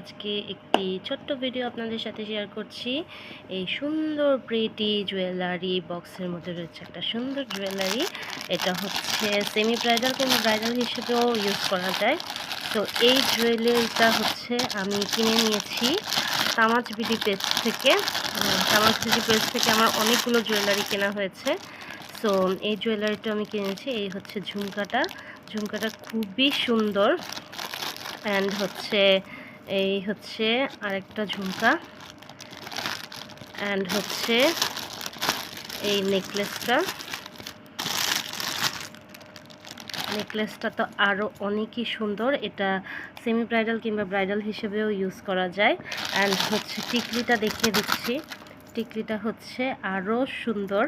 আজকে একটি ছোট্ট ভিডিও আপনাদের সাথে শেয়ার করছি। এই সুন্দর প্রিটি জুয়েলারি বক্সের মধ্যে রয়েছে একটা সুন্দর জুয়েলারি। এটা হচ্ছে সেমি ব্রাইডাল কিংবা ব্রাইডাল হিসেবেও ইউজ করা যায়। তো এই জুয়েলারিটা হচ্ছে আমি কিনে নিয়েছি তামাজ বিডি পেজ থেকে। তামাজ বিডি পেজ থেকে আমার অনেকগুলো জুয়েলারি কেনা হয়েছে। সো এই জুয়েলারিটা আমি কিনেছি। এই হচ্ছে ঝুমকাটা খুবই সুন্দর। অ্যান্ড হচ্ছে এই হচ্ছে আরেকটা ঝুমকা, অ্যান্ড হচ্ছে এই নেকলেসটা তো আরও অনেকই সুন্দর। এটা সেমি ব্রাইডাল কিংবা ব্রাইডাল হিসেবেও ইউজ করা যায়। অ্যান্ড হচ্ছে টিকলিটা দেখিয়ে দিচ্ছি। টিকলিটা হচ্ছে আরও সুন্দর।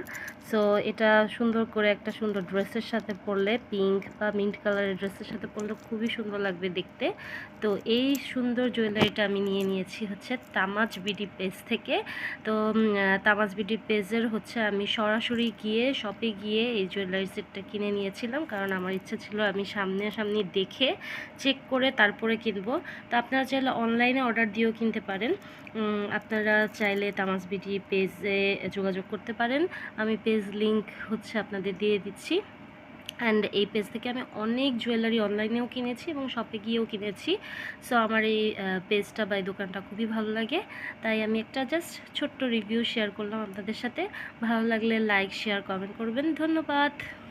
সো এটা সুন্দর করে একটা সুন্দর ড্রেসের সাথে পরলে, পিঙ্ক বা মিন্ট কালারের ড্রেসের সাথে পরলে খুবই সুন্দর লাগবে দেখতে। তো এই সুন্দর জুয়েলারিটা আমি নিয়েছি হচ্ছে তামাজ বিডি পেজ থেকে। তো তামাজ বিডি পেজের হচ্ছে আমি সরাসরি গিয়ে শপে গিয়ে এই জুয়েলারি সেটটা কিনে নিয়েছিলাম, কারণ আমার ইচ্ছে ছিল আমি সামনাসামনি দেখে চেক করে তারপরে কিনবো। তো আপনারা চাইলে অনলাইনে অর্ডার দিয়েও কিনতে পারেন। আপনারা চাইলে তামাজ বিডি পেজে যোগাযোগ করতে পারেন। আমি পেজ লিংক হচ্ছে আপনাদের দিয়ে দিচ্ছি। অ্যান্ড এই পেজ থেকে আমি অনেক জুয়েলারি অনলাইনেও কিনেছি এবং শপে গিয়েও কিনেছি। সো আমার এই পেজটা বা এই দোকানটা খুবই ভালো লাগে, তাই আমি একটা জাস্ট ছোট্ট রিভিউ শেয়ার করলাম আপনাদের সাথে। ভালো লাগলে লাইক, শেয়ার, কমেন্ট করবেন। ধন্যবাদ।